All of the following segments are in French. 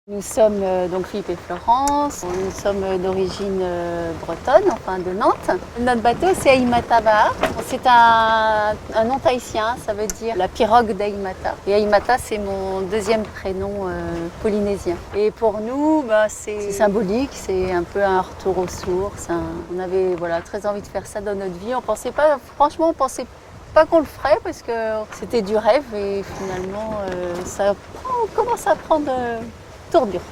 Nous sommes donc Philippe et Florence, nous sommes d'origine bretonne, enfin de Nantes. Notre bateau c'est Aïmata Bahar, c'est un nom tahitien, ça veut dire la pirogue d'Aïmata. Et Aïmata c'est mon deuxième prénom polynésien. Et pour nous c'est symbolique, c'est un peu un retour aux sources. On avait très envie de faire ça dans notre vie. On pensait pas qu'on le ferait parce que c'était du rêve et finalement ça commence à prendre tournure.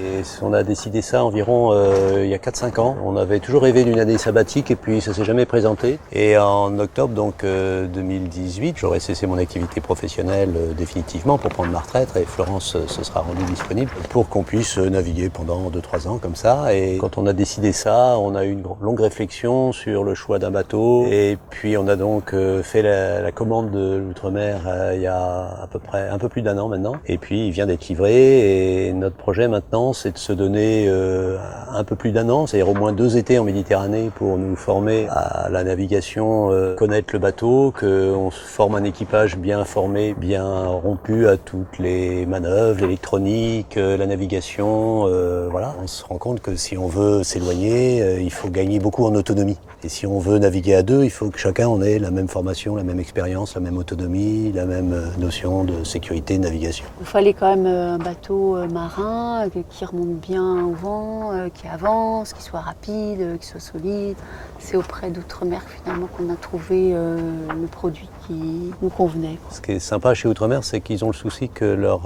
Et on a décidé ça environ il y a 4-5 ans. On avait toujours rêvé d'une année sabbatique et puis ça s'est jamais présenté. Et en octobre 2018, j'aurais cessé mon activité professionnelle définitivement pour prendre ma retraite et Florence se sera rendue disponible pour qu'on puisse naviguer pendant 2-3 ans comme ça. Et quand on a décidé ça, on a eu une longue réflexion sur le choix d'un bateau et puis on a donc fait la commande de l'outre-mer il y a à peu près un peu plus d'1 an maintenant. Et puis il vient d'être livré et notre projet maintenant, c'est de se donner un peu plus d'1 an, c'est-à-dire au moins 2 étés en Méditerranée pour nous former à la navigation, connaître le bateau, qu'on se forme un équipage bien formé, bien rompu à toutes les manœuvres, l'électronique, la navigation. Voilà, on se rend compte que si on veut s'éloigner, il faut gagner beaucoup en autonomie. Et si on veut naviguer à deux, il faut que chacun en ait la même formation, la même expérience, la même autonomie, la même notion de sécurité de navigation. Il fallait quand même un bateau marin qui remonte bien au vent, qui avance, qui soit rapide, qui soit solide. C'est auprès d'Outre-mer finalement qu'on a trouvé le produit qui nous convenait. Ce qui est sympa chez Outre-mer, c'est qu'ils ont le souci que leurs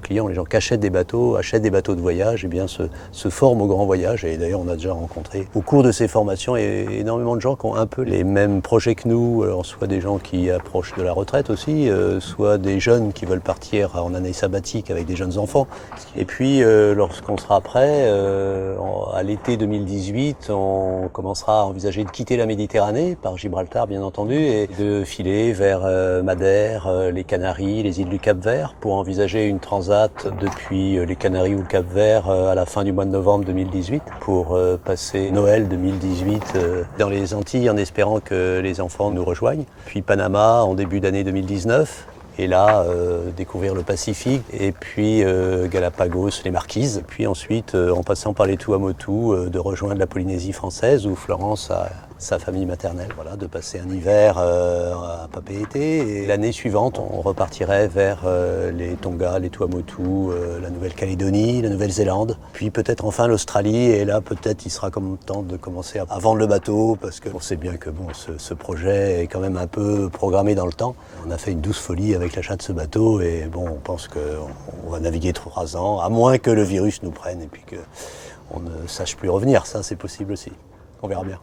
clients, les gens qui achètent des bateaux de voyage, se forment au grand voyage. Et d'ailleurs, on a déjà rencontré au cours de ces formations énormément de gens qui ont un peu les mêmes projets que nous, alors soit des gens qui approchent de la retraite aussi, soit des jeunes qui veulent partir en année sabbatique avec des jeunes enfants. Et puis, lorsqu'on sera prêt, à l'été 2018, on commencera à envisager de quitter la Méditerranée, par Gibraltar bien entendu, et de filer vers Madère, les Canaries, les îles du Cap-Vert, pour envisager une transat depuis les Canaries ou le Cap-Vert à la fin du mois de novembre 2018, pour passer Noël 2018 dans les Antilles en espérant que les enfants nous rejoignent. Puis Panama en début d'année 2019. Et là, découvrir le Pacifique, et puis Galapagos, les Marquises. Puis ensuite, en passant par les Tuamotu, de rejoindre la Polynésie française, où Florence a sa famille maternelle. Voilà, de passer un hiver à Papeete. Et l'année suivante, on repartirait vers les Tonga, les Tuamotu, la Nouvelle-Calédonie, la Nouvelle-Zélande. Puis peut-être enfin l'Australie. Et là, peut-être, il sera comme temps de commencer à vendre le bateau, parce qu'on sait bien que ce projet est quand même un peu programmé dans le temps. On a fait une douce folie avec l'achat de ce bateau et on pense qu'on va naviguer 3 ans, à moins que le virus nous prenne et puis qu'on ne sache plus revenir. Ça, c'est possible aussi. On verra bien.